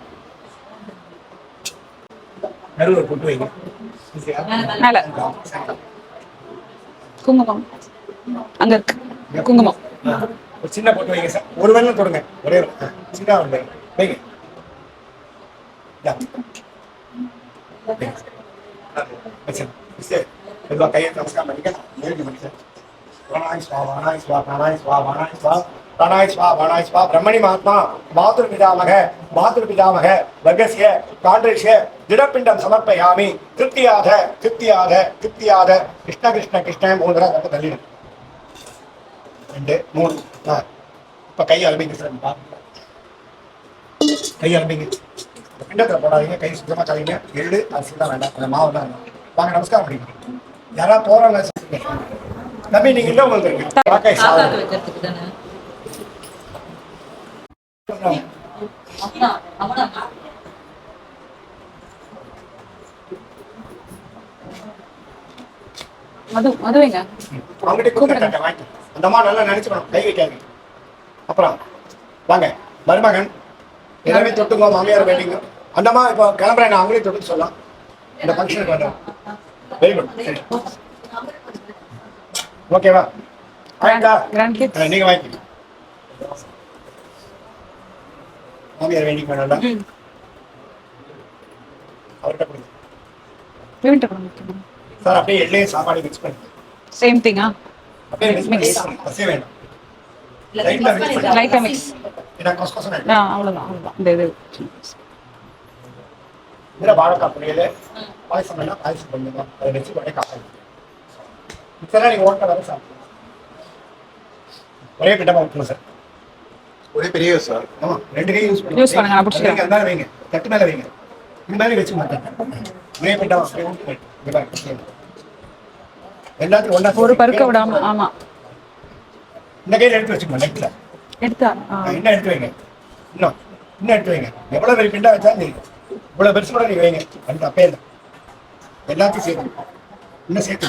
நடுவில் கொண்டு வைங்க. மேல குங்குமம் அங்க இருக்கு. குங்குமம் ஒரு சின்ன போட்டு வைங்க சார். ஒரு வெள்ளம் தொடுங்க. ஒரே சின்ன வைங்க. வைங்க. கையை நமஸ்காரம் பண்ணிக்க. பிரணாய் ஸ்வா பிரணாய் ஸ்வா பிரணாய் ஸ்வா பிரணாய் ஸ்வா பிரணாய் ஸ்வா பிரணாய் ஸ்வா பிரம்மணி மகாத்மா மாதுர் பிதாமக வர்க்கஸ்ய காண்ட்ரேஷ்ய திடப்பிண்டம் சமர்ப்பயாமி. திருப்தியாக திருப்தியாக திருப்தியாக கிருஷ்ண கிருஷ்ண கிருஷ்ண 3 தடவை கட்டு தள்ளிடும். 2 3 இப்போ கை அலம்பிங்க சார். கை அலம்பிங்க. பிண்டத்தை போடாதீங்க. கை சுத்தமாக கலைங்க. எள்ளு அரிசி தான் வேண்டாம். அந்த மாவு தான் வேண்டாம். வாங்க நமஸ்காரம் பண்ணிங்க. யாராவது போறாங்க தம்பி நீங்க இல்லை உங்களுக்கு வாக்காய் மதுவைங்க அவங்ககிட்ட கூப்பிட்டு வாங்கி அந்த மாதிரி நல்லா நினைச்சுக்கணும். கை வைக்காது. அப்புறம் வாங்க மருமகன் எல்லாமே தொட்டுங்க. மாமியார் வேண்டிங்க. அந்தம்மா இப்போ கிளம்புறேன். நான் அவங்களே தொட்டு சொல்லலாம். இந்த ஃபங்க்ஷனுக்கு வந்தேன். Very good. ஓகேவா? நீங்க வாங்கிக்கோங்க. மாமியார் வேண்டிக்க வேண்டாம்டா. அவர்கிட்ட கொடுங்க சார். அப்படியே எல்லையும் சாப்பாடு மிக்ஸ் பண்ணி சேம் திங்கா அப்படியே மிக்ஸ் பண்ணி பசே வேண்டாம். லைட்டா மிக்ஸ். இத கொஸ்கொசன அவ்வளவுதான். இந்த இது இதுல வாழைக்காய் பொரியல் பாயசம் வேணா பாயசம் பண்ணுங்க. அதை வச்சு வடை காப்பாங்க. இதெல்லாம் நீங்க ஓட்ட வர சாப்பிடுங்க. ஒரே பிண்டமா ஊற்றணும் சார். ஒரே பெரிய சார். ஆமா 2 கை யூஸ் பண்ணுங்க. நான் பிடிச்சிக்கிறேன். அந்த வைங்க. தட்டு மேல வைங்க. இந்த மாதிரி வச்சு மாட்டேன். ஒரே பிண்டமா அப்படியே ஊற்றி இங்க பாருங்க. எல்லாத்தையும் ஒண்ணா ஒரு பருக்க விடாம. ஆமா இந்த கையில எடுத்து வச்சுக்கோங்க. நெக்ல எடுத்தா இன்னும் எடுத்து வைங்க. இன்னும் எடுத்து வைங்க. எவ்வளவு பெரிய பிண்டா வச்சாலும் தெரியும். இவ்வளவு பெருசு கூட நீங்க வைங்க. அது தப்பே இல்லை. எல்லாத்தையும் சேர்த்து இன்னும் சேர்த்து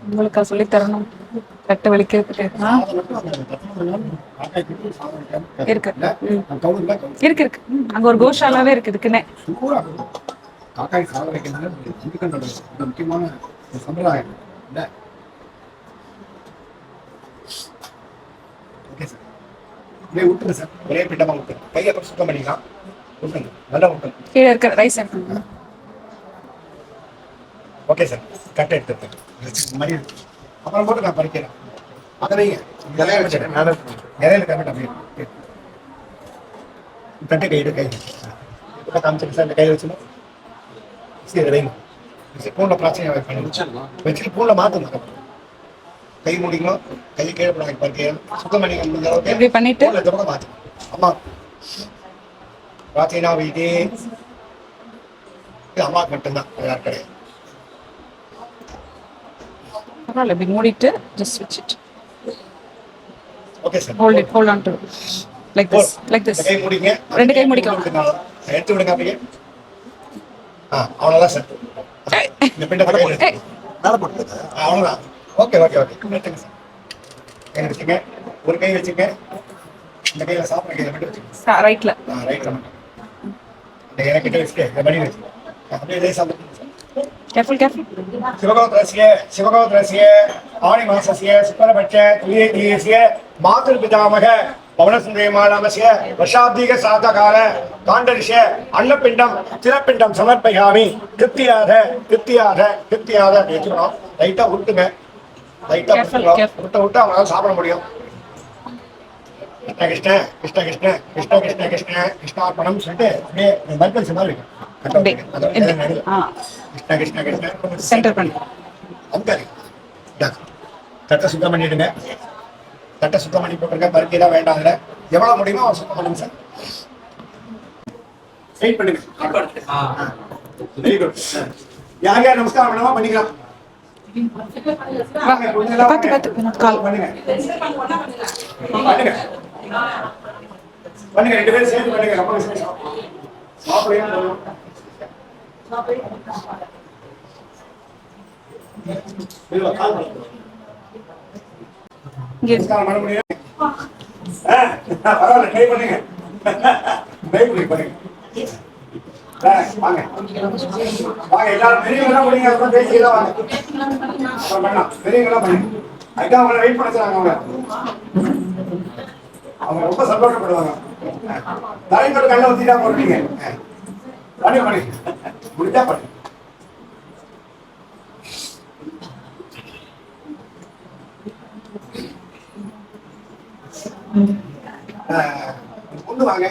உங்களுக்கு சொல்லி தரணும். கட்ட வலிக்கிறதுக்கு இருக்கு. இருக்கு இருக்கு. அங்க ஒரு கோஷாலாவே இருக்கு. இதுக்குன்னே காக்காய் சாக வைக்கிறது முக்கியமான சம்பிரதாயம் இல்லை. Okay sir. அப்படியே விட்டுருங்க சார். ஒரே பிண்டமா விட்டுருங்க. கையை அப்புறம் சுத்தம் பண்ணிக்கலாம். விட்டுருங்க. நல்லா விட்டுருங்க. கீழே இருக்க ரைஸ் எடுத்துங்க. Okay sir. கட்டை எடுத்துருக்கேன். மாதிரி அப்புறம் போட்டு நான் பறிக்கிறேன். அதை வைங்க. இலையில வச்சுட்டேன். இலையில கம்மிட்டு அப்படியே தட்டை கை கை இப்போ காமிச்சிட்டு சார். இந்த கையில் வச்சுன்னா சரி வைங்க. பூனில் பிரச்சனை வச்சுட்டு பூனில் மாற்றணும். கை மூடிக்கணும். கை கீழே போடாங்க. பறிக்கிறேன். சுத்தம் பண்ணிக்க முடிஞ்ச அளவுக்கு இப்படி பண்ணிட்டு இந்த பக்கம் மாற்றணும். அம்மா பார்த்தீங்கன்னா வீட்டு இது அம்மாவுக்கு மட்டும்தான். யார் கிடையாது. பரவாயில்ல. இப்படி மூடிட்டு ஜஸ்ட் வச்சுட்டு okay sir. hold on to like this கை மூடிங்க. 2 கை முடிக்கலாம். எடுத்து விடுங்க அப்படியே. அவ்வளோதான் சார். இந்த பிண்டை மேலே போட்டு அவ்வளோதான். Okay okay okay. எடுத்துங்க சார். கை வச்சுங்க. ஒரு கை வச்சுங்க. இந்த கையில் சாப்பிட்ற கையில் மட்டும் வச்சுங்க. ரைட்ல மட்டும் இந்த எனக்கிட்ட வச்சுட்டு இந்த மணி வச்சுங்க. அப்படியே இதே சாப்பிடுங்க சார். கேர்ஃபுல் சிவகோத்திரஸ்ய ஆணி மாசஸ்ய சுக்லபட்ச துல்லிய மாதுர் பிதாமக पवनसुन्दरीमानमस्य वर्षाब्दीक साधकाल काण्डऋष अन्नपिण्डं तिरपिण्डं समर्पयामि कृत्याद कृत्याद कृत्याद வெச்சுறோம் லைட்டா விட்டுங்க லைட்டா விட்டு விட்டு அவங்களால சாப்பிட முடியும் கிருஷ்ண கிருஷ்ண கிருஷ்ண கிருஷ்ண கிருஷ்ண கிருஷ்ண கிருஷ்ணார்ப்பணம் சொல்லிட்டு அப்படியே மல்கல் மாதிரி கிருஷ்ண கிருஷ்ண கிருஷ்ண சென்டர் பண்ணி அது தட்டை சுத்தம் பண்ணிடுங்க தட்டை சுத்தம் பண்ணி போட்டுருங்க பருத்தி தான் வேண்டாம் அதில் எவ்வளோ முடியுமோ அவன் சுத்தம் பண்ணுங்க சார் வெயிட் பண்ணுங்க வெரி குட் யார் யார் நமஸ்காரம் பண்ணாம பண்ணிக்கலாம் கால் பண்ணுங்க பண்ணுங்க பண்ணுங்க 2 பேரும் சேர்ந்து பண்ணுங்க ரொம்ப விசேஷம் சாப்பிடுங்க கால் பண்ணுங்க நமஸ்காரம் பண்ண முடியும் பரவாயில்ல ட்ரை பண்ணுங்க ட்ரை பண்ணுங்க வாங்க வாங்க எல்லாரும் பெரியவங்க முடியுங்க அப்புறம் பேசிக்கலாம் வாங்க அப்புறம் பண்ணலாம் பெரியவங்க பண்ணுங்க அதுக்காக அவங்களை வெயிட் பண்ண சொல்றாங்க அவங்க ரொம்ப சந்தோஷப்படுவாங்க தலைவர் கண்ணை ஊத்திட்டா போடுறீங்க பண்ணி பண்ணி முடிஞ்சா பண்ணி கொண்டு வாங்க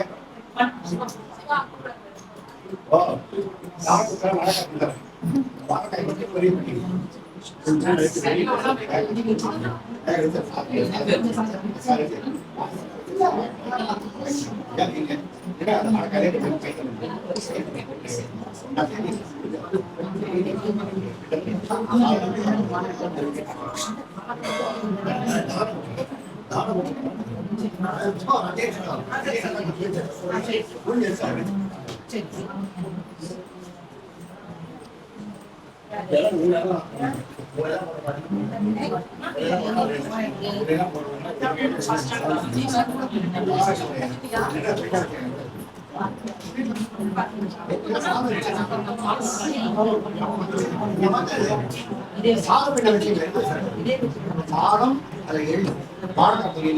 சாதம் அதை எழுதி பாடத்தில்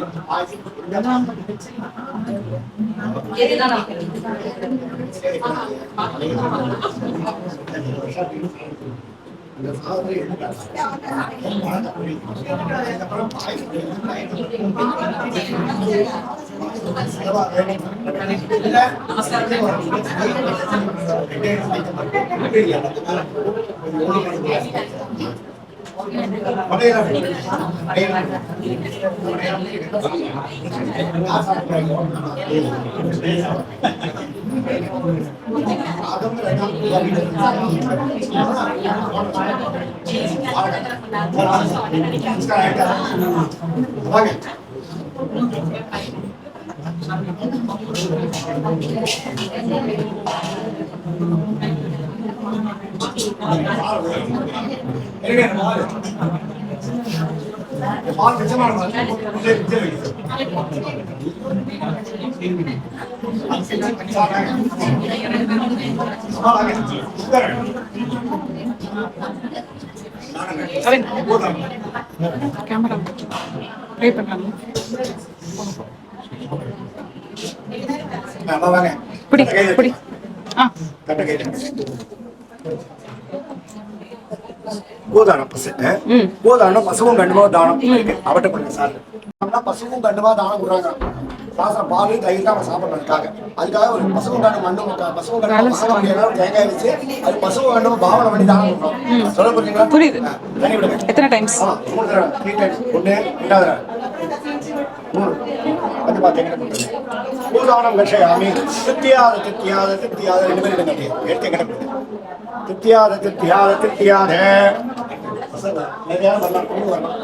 கேமரா ட்ரை பண்ணலாம். பிடி பிடி கோதானம் பசு கோதானம் பசுவும் கண்டுமா தானம் அவட்ட பண்ணுங்க சார் பசுவும் கண்டுமா தானம் கொடுறாங்க பாசம் பால் தயிர் தான் சாப்பிட்றதுக்காக அதுக்காக ஒரு பசுவும் கண்டு மண்டும் பசுவும் கண்டு தேங்காய் வச்சு அது பசுவும் கண்டு பாவனை பண்ணி தானம் கொடுறோம். சொல்ல புரியுங்களா? புரியுது. தண்ணி விடுங்க. எத்தனை டைம்ஸ்? 3 தடவை 3 டைம்ஸ். 1 2 3 அது பாத்தீங்கன்னா கோதானம் கஷயாமி தித்தியாத தித்தியாத தித்தியாத 2 பேர் எடுங்க அப்படியே எடுத்து கிடக்கு தித்தியாத தித்தியாத தித்தியாத நிறையா வரலாம் கொண்டு வரலாம்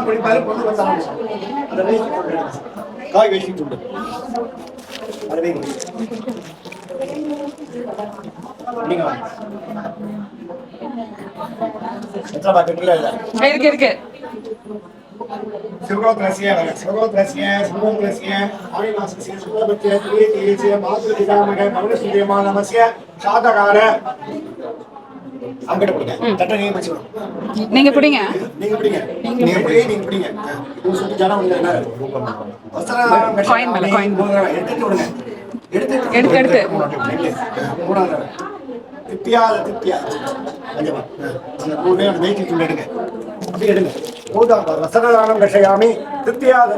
படிப்பாரு கொண்டு வந்தாங்க அதை வேஸ்ட் கொண்டு காய் வேஸ்ட் கொண்டு அதை வைங்க நீங்க வாங்க எத்தனை பாக்கெட்ல இல்ல இருக்கு இருக்கு Sirgotrasia, Arimasya, Sirgotrasia, Madhurita, Pavanasundarimanamasya, Shadakara. அங்கிட்ட கொடுங்க. தட்டை நீங்க பிடிச்சிக்கணும். நீங்க பிடிங்க. நீங்க பிடிங்க. நீங்க பிடிங்க. சுத்தி ஜனம் வந்து என்ன காயின் மேல காயின் எடுத்துட்டு விடுங்க. எடுத்து மூணாவது தித்தியாத கொஞ்சமா அந்த மூணு வெயிட் எடுங்க. அப்படியே எடுங்க. பூதா வசனதானம் விஷயாமி தித்தியாத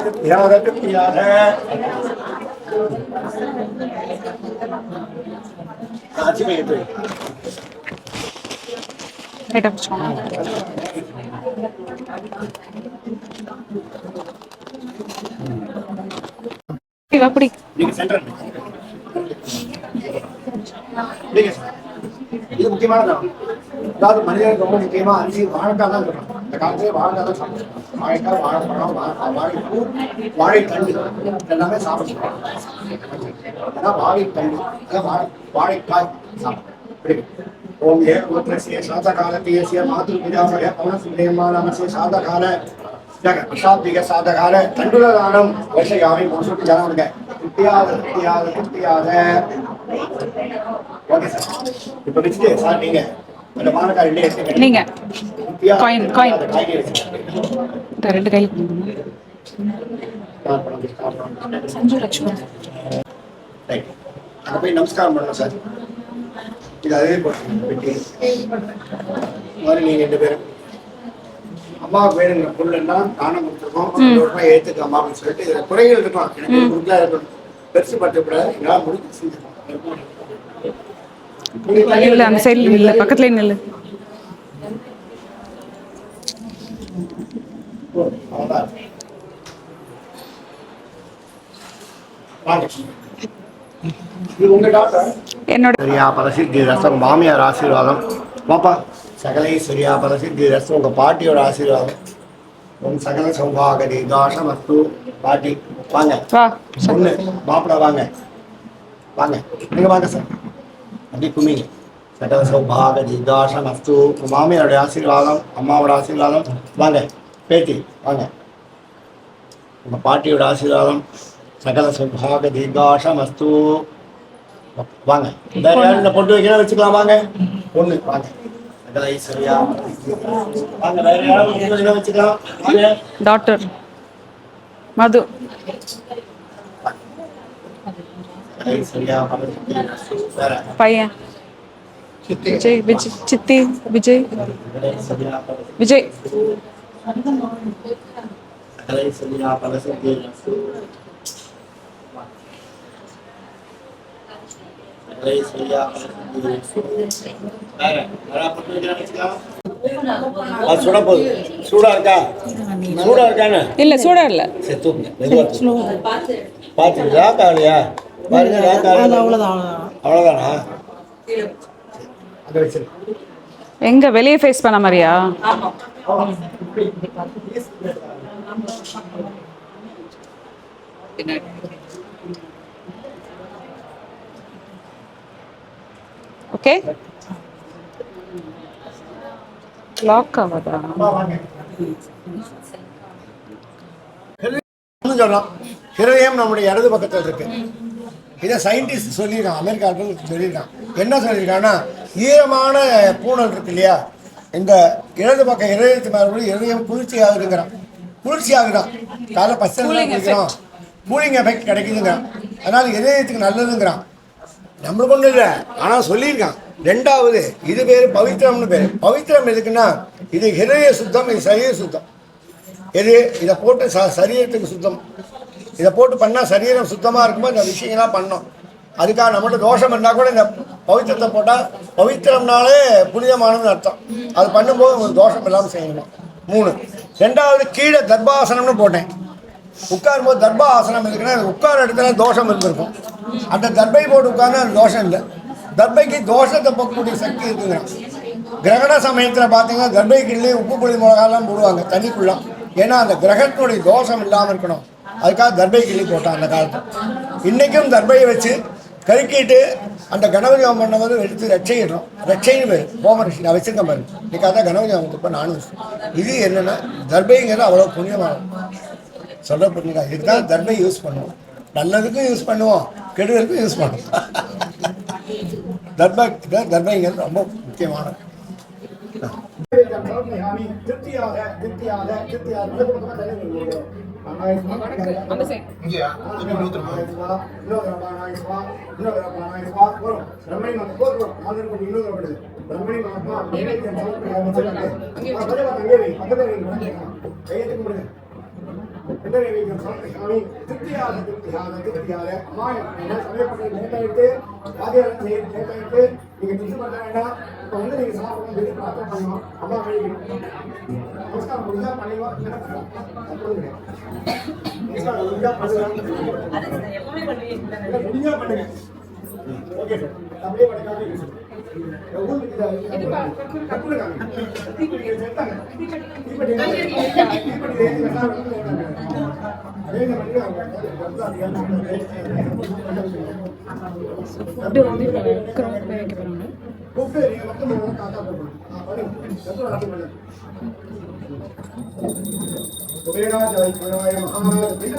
ஆட்சிமை எடுத்து ரைட்டா பிடிச்சோம். அப்படி நீங்க சென்டர் இது முக்கியமானதான். அதாவது மனிதனுக்கு ரொம்ப முக்கியமா அரிசி வாழைக்காய் தான் சொல்றோம். இந்த காலத்திலே வாழைக்காய் தான் சாப்பிடுறோம். வாழைக்காய், வாழைப்பழம், வாழைப்பூ, வாழைத்தண்டு எல்லாமே சாப்பிடுறோம். அதான் வாழைத்தண்டு, வாழைக்காய் சாப்பிடுறோம். ஓம் ஏ கோத்திரஸ்ய சாதகாலத்தியஸ்ய மாதృபிதாமய பவனசுப்ரேமானமஸ்ய சாதகால அசாப்திக சாதகால தண்டுலதானம் வருஷயாமி மூசுக்கு ஜனமுங்க. திருப்தியாத ஓகே சார். இப்போ வச்சுட்டு சார் நீங்க அந்த மானக்காய் ரெண்டே எடுத்துக்கங்க. நீங்க காயின் காயின் ரெண்டு கையில் சஞ்சு லட்சுமண். ரைட். அங்கே போய் நமஸ்காரம் பண்ணணும் சார். இது அதே போட்டு மாதிரி நீங்கள் 2 பேரும் அம்மாவுக்கு வேணுங்கிற பொருள்லாம் தானம் கொடுத்துருக்கோம். 100 ரூபாய் ஏற்றுக்கலாமா அப்படின்னு சொல்லிட்டு இதில் குறைகள் இருக்கலாம். எனக்கு கொடுக்கல இருக்கணும். பெருசு பட்டுக்கூடாது. எங்களால் முடிஞ்சு செஞ்சுருக்கோம். இல்ல அந்த சைடுல நில்லு, பக்கத்துல நில்லு. என்னோட சரியா பரசித்தி ரசம் மாமியார் ஆசீர்வாதம். பாப்பா சகலைஸ்வரியா பரசித்தி ரசம் உங்க பாட்டியோட ஆசீர்வாதம். உங்க சகல சௌபாகதி தாசம் அஸ்து. பாட்டி வாங்க. ஒண்ணு மாப்பிள வாங்க வாங்க. நீங்க வாங்க சார். அப்படி குமிங்க. சகல சௌபாகதி தாசம் அஸ்து. மாமியாரோட ஆசீர்வாதம், அம்மாவோட ஆசீர்வாதம். வாங்க பேட்டி வாங்க. உங்க பாட்டியோட ஆசீர்வாதம். சகல சௌபாக தீர்காஷம் அஸ்து. வாங்க. வேற யாரும் இந்த பொட்டு வைக்கலாம் வச்சுக்கலாம். வாங்க பொண்ணு வாங்க. சகல ஐஸ்வர்யா வாங்க. வேற யாரும் வச்சுக்கலாம். வாங்க. டாக்டர் மது ஐஸ்வர்யா வேற பையன் விஜய் சித்தி விஜய் விஜய் சகல ஐஸ்வர்யா பலசித்தி சூடா இருக்கா? சூடா இருக்கானே? இல்ல சூடா இல்ல. பாத்துக்கிட்டா காலையா பாருங்க. அவ்வளவுதானா? எங்க வெளியே ஃபேஸ் பண்ண மாதிரியா? ஓகே லாக் ஆகாதா? சொல்லலாம். ஹிருதயம் நம்முடைய இடது பக்கத்தில் இருக்கு. இதை சயின்டிஸ்ட் சொல்லியிருக்கான். அமெரிக்காவுக்கு சொல்லியிருக்கான். என்ன சொல்லியிருக்காங்கன்னா ஈரமான பூனல் இருக்கு இல்லையா, இந்த இடது பக்கம் இதயத்து மேலே இதயம் குளிர்ச்சியாகுதுங்கிறான். குளிர்ச்சியாகுதான். காலை பச்சை குளிக்கிறோம், கூலிங் எஃபெக்ட் கிடைக்குதுங்கிறான். அதனால இதயத்துக்கு நல்லதுங்கிறான். நம்மளுக்கு ஒன்றும் இல்லை, ஆனால் சொல்லியிருக்கான். 2வது இது பேர் பவித்திரம்னு பேர். பவித்திரம் எதுக்குன்னா இது ஹிருதய சுத்தம், இது சரீர சுத்தம். எது இதை போட்டு சரீரத்துக்கு சுத்தம். இதை போட்டு பண்ணால் சரீரம் சுத்தமாக இருக்கும்போது இந்த விஷயங்கள்லாம் பண்ணோம். அதுக்காக நம்மகிட்ட தோஷம் இருந்தால் கூட இந்த பவித்திரத்தை போட்டால் பவித்திரம்னாலே புனிதமானதுன்னு அர்த்தம். அது பண்ணும்போது உங்களுக்கு தோஷம் இல்லாமல் செய்யணுமா. 3. 2வது கீழே தர்பாசனம்னு போட்டேன். உட்காரும்போது தர்பா ஆசனம் இருக்குன்னா உட்கார இடத்துல தோஷம் இருந்திருக்கும். அந்த தர்பை போட்டு உட்கார்ந்து அந்த தோஷம் இல்லை. தர்பைக்கு தோஷத்தை போக்கக்கூடிய சக்தி இருக்குங்க. கிரகண சமயத்தில் பார்த்தீங்கன்னா தர்பைக்குள்ளே உப்பு புளி மிளகாலாம் போடுவாங்க தண்ணிக்குள்ளாம். ஏன்னா அந்த கிரகத்தினுடைய தோஷம் இல்லாமல் இருக்கணும். அதுக்காக தர்பை கிள்ளி போட்டான் அந்த காலத்தில். இன்றைக்கும் தர்பையை வச்சு கருக்கிட்டு அந்த கணபதி ஹோமம் பண்ணும்போது எடுத்து ரட்சையிடுறோம். ரட்சைன்னு பேர் ஹோமரிஷி நான் வச்சுருக்கேன் பாரு. இன்னைக்காக தான் கணபதி ஹோமத்துப்போ நானும் இது என்னென்னா தர்பைங்கிறது அவ்வளோ புண்ணியமாகும். சொல்ல புரியுங்களா? இதுக்கு தான் தர்பை யூஸ் பண்ணுவோம். நல்லதுக்கும் யூஸ் பண்ணுவோம், கெடுதலுக்கும் யூஸ் பண்ணுவோம். தர்பைங்கிறது ரொம்ப முக்கியமானது. திருப்தியாக திருப்தியாக திருப்தியாக அந்த சைடு இங்கேயா இன்னொருத்தர் ஓகே சார் அப்படியே வணக்கம் ஃபுட்டு வந்து இப்போ க்ரௌட் போய் வைக்க போகிறாங்க. உதயராஜாய மகாராஜாய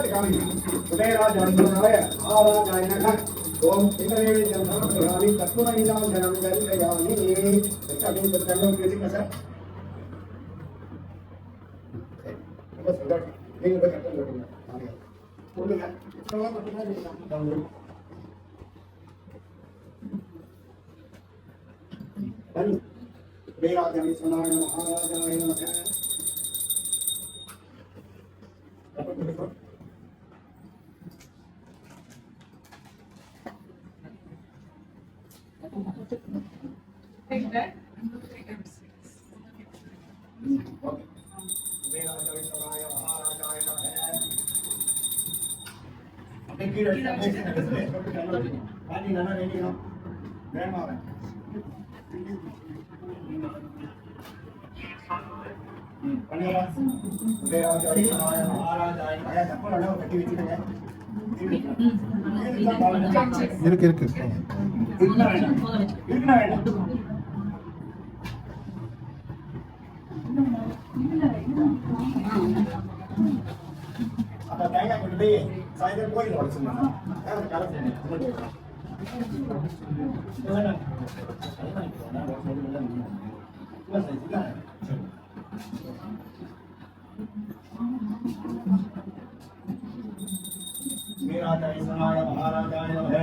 மகாராஜாய நமः. ஓம் சிவனேவி ஜனநாமி தத்துவமயிலாம் ஜனம் கரியாமி. அப்படின்னு சொல்லிட்டாங்க பேசிங்க சார். ரொம்ப சந்தோஷம். நீங்க போய் கட்டம் போடுங்க. சொல்லுங்க. உதயராஜாய சொன்னாங்க மகாராஜாய நமः. இருக்கு இருக்கு அந்த தேங்காய் கொண்டு போய் சாயந்தரம் கோயில் உடச்சுருந்தாங்க. வீராஜாய மகாராஜாய நமः.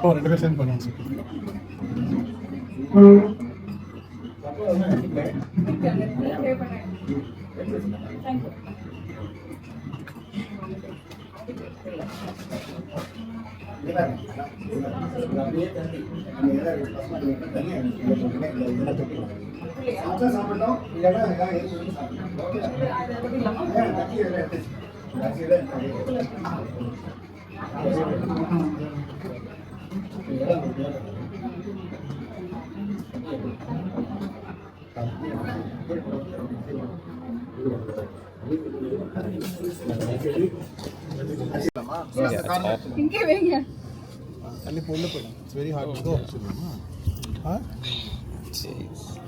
ஓ 2 பேர் சேர்ந்து பண்ணுவோம் சார். சாப்பிட்டோம் இல்லைன்னா இங்கே வைங்க. தள்ளி உள்ள போயிடும். இட்ஸ் வெரி ஹார்ட் கோ.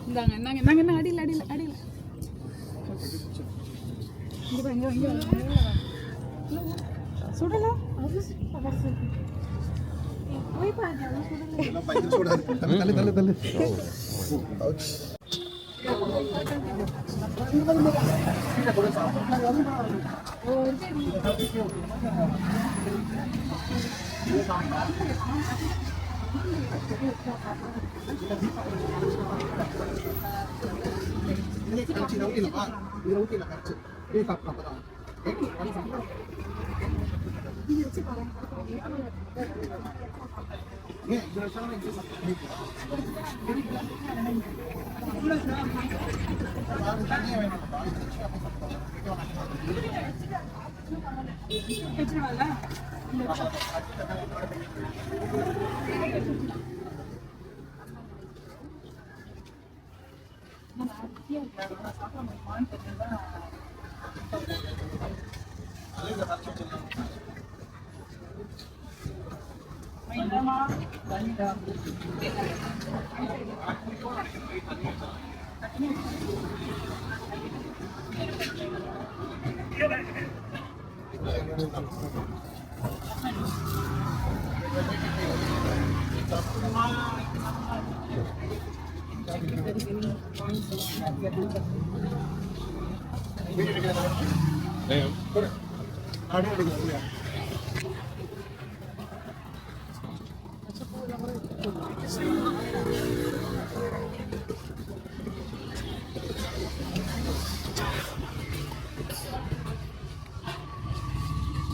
இந்தாங்க இந்தாங்க இந்தாங்க இந்தாங்க அடியில் அடியில் அடியில். இங்கே பாருங்க இங்கே சுடலாம். தள்ளு தள்ளு தள்ளு.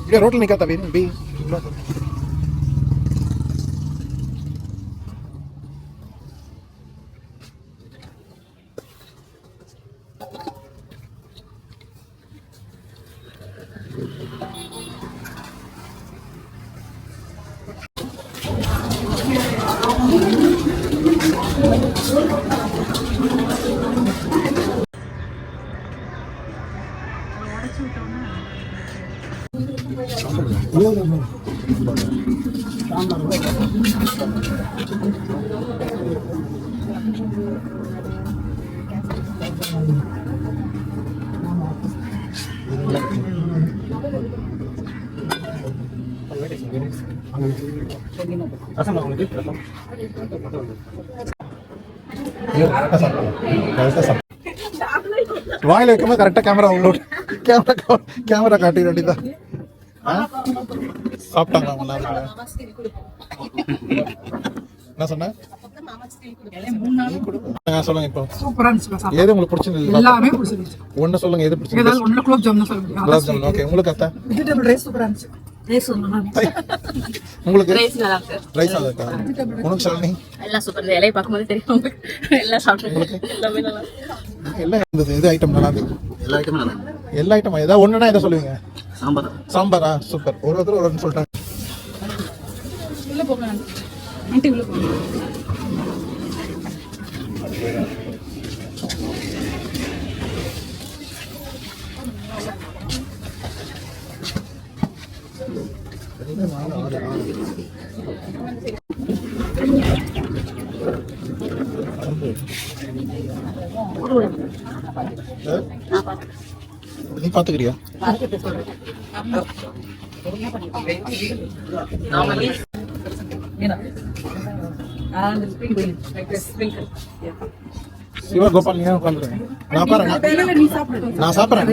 Dia road ni kata B. வாயில வைக்கும்போது கரெக்டா கேமரா உங்களோட கேமரா காட்டி வேண்டியதான். சாப்பிட்டாங்களா முன்னாடி? என்ன சொன்ன? சொல்லுங்க. இப்போ எது உங்களுக்கு பிடிச்சிருந்தது? எல்லாமே பிடிச்சிருந்துச்சு. ஒன்னு சொல்லுங்க, எது பிடிச்சிருந்தது? ஒன்னு குலோப் ஜாமுன் சொல்லுங்க. குலாப் ஜாமுன். ஓகே, உங்களுக்கு அத்தா? வெஜிடபிள் ரைஸ் சூப்பரா இருந்துச்சு. ரைஸ் உங்களுக்கு ரைஸ் நல்லா இருக்கு. ரைஸ் நல்லா இருக்கா? உனக்கு சொல்லுங்க. எல்லாம் சூப்பர். இந்த இலையை பார்க்கும்போது தெரியும் உங்களுக்கு. எல்லாம் சாப்பிட்டு எல்லாமே நல்லா எல்லாம் இருந்தது. எது ஐட்டம் நல்லா இருந்தது? எல்லா ஐட்டமும் நல்லா இருக்கு. எல்லா ஐட்டம் ஏதாவது ஒண்ணுனா எதை சொல்லுவீங்க? சாம்பார். சாம்பாரா? சூப்பர். ஒருத்தர் ஒரு சொல்லிட்டாங்க. உள்ள போங்க ஆண்டி, உள்ள போங்க. நீ பாத்துக்கிறியா? சிவா கோபால் நீங்க உட்காந்துருங்க. நான் பாருங்க, நான் சாப்பிட்றேன்.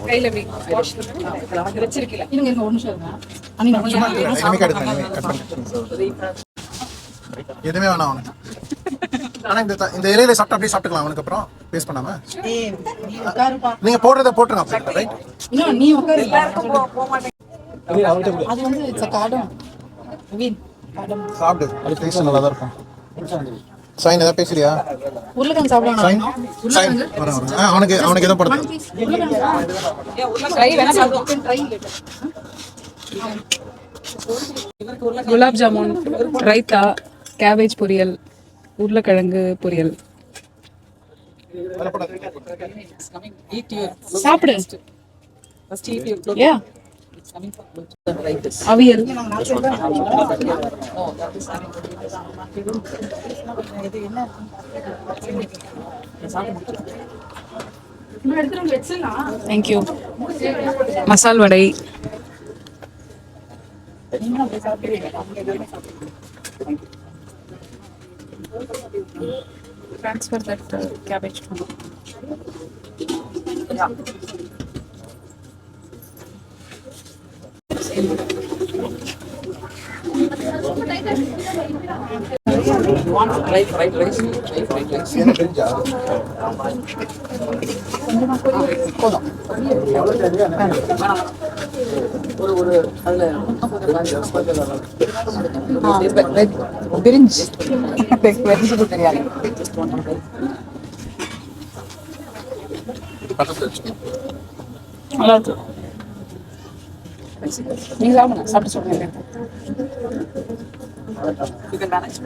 கையில வாஷ் பண்ணி வச்சிருக்கீங்க. இருங்க இருங்க, ஒரு நிமிஷம் இருங்க. எதுவுமே வேணாம் அவனுக்கு. ஆனா இந்த இலையில சாப்பிட்டு அப்படியே சாப்பிட்டுக்கலாம் அவனுக்கு. அப்புறம் பேஸ்ட் பண்ணாம நீங்க போடுறத போட்டுருங்க அப்படியே. ரைட்? இன்னும் நீ உட்காரு. அது வந்து இட்ஸ் காடம். வீன் காடம். சாப்பிடு. அது டேஸ்ட் நல்லா தான் இருக்கும். சைன் ஏதாவது பேசுறியா உருளைக்கிழங்கு சாப்பிடலாம் சைன் சைன் வர வர அவனுக்கு ஏதோ படுது குலாப் ஜாமுன், ரைத்தா, கேபேஜ் பொரியல், உருளைக்கிழங்கு பொரியல். சாப்பிடு. Yeah. Aviyal. Thank you. Masala vada. Transfer that cabbage to me. என்ன தெரிஞ்சா பிரிஞ்ச் வெஜிடபிள் தெரியாது. நல்லா இருக்கு. நீங்க சாப்பிடுங்க, சாப்பிட்டு சொல்லுங்க. You can manage.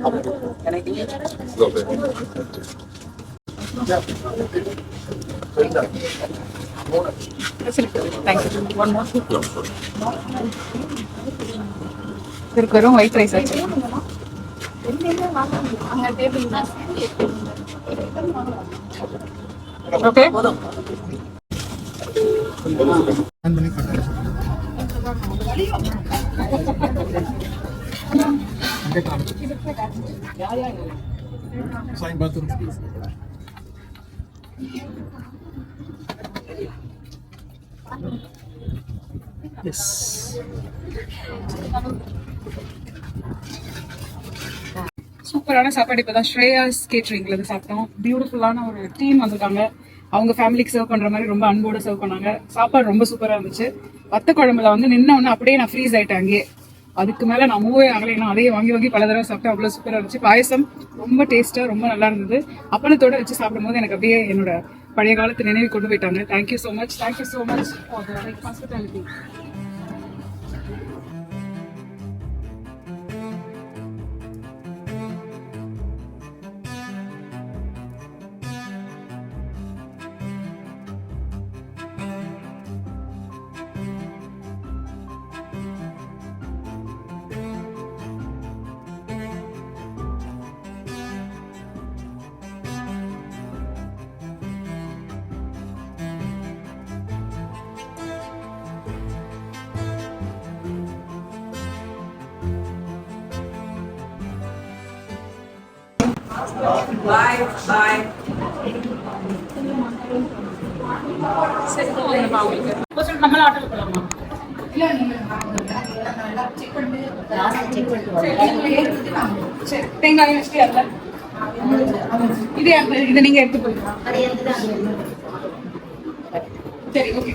Can I give you? Thank you. One more. இதற்கு வெறும் ஒயிட் ரைஸ் ஆச்சு. ஓகே ஆன் பண்ணி கட்டணும் சைன் பாத்ரூம் எஸ் சூப்பரான சாப்பாடு இப்பதான் ஸ்ரேயாஸ் கேட்டரிங்ல இருந்து சாப்பிட்டோம். பியூட்டிஃபுல்லான ஒரு டீம் வந்திருக்காங்க. அவங்க ஃபேமிலிக்கு சர்வ் பண்ற மாதிரி ரொம்ப அன்போட சர்வ் பண்ணாங்க. சாப்பாடு ரொம்ப சூப்பரா இருந்துச்சு. வத்த குழம்புல வந்து நின்ன உடனே அப்படியே நான் ஃப்ரீஸ் ஆயிட்டேன் அங்கேயே. அதுக்கு மேல நான் மூவே ஆகலை. நான் அதையே வாங்கி வாங்கி பல தடவை சாப்பிட்டேன். அவ்வளவு சூப்பரா இருந்துச்சு. பாயசம் ரொம்ப டேஸ்டா ரொம்ப நல்லா இருந்தது. அப்பளத்தோட வச்சு சாப்பிடும் போது எனக்கு அப்படியே என்னோட பழைய காலத்து நினைவு கொண்டு போயிட்டாங்க. Thank you so much. Thank you so much for the hospitality. நம்மள ஆட்டோ போலாமா? சரி, தேங்காய் வச்சுட்டு அதுல இதை நீங்க எடுத்து போயிடலாம். சரி, ஓகே.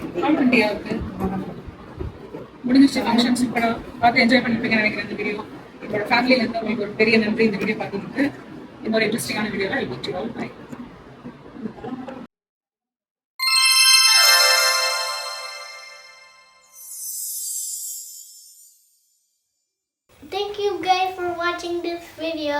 முடிஞ்சிச்சு ஃபங்க்ஷன்ஸ். இப்போ பார்த்து என்ஜாய் பண்ணிருப்பீங்கன்னு நினைக்கிறேன். இந்த வீடியோ என்னோட ஃபேமிலியில இருந்து உங்களுக்கு ஒரு பெரிய நன்றி. இந்த வீடியோ பார்த்ததுக்கு இன்னொரு இன்ட்ரெஸ்டிங்கான வீடியோவில் by. Thank you guys for watching this video.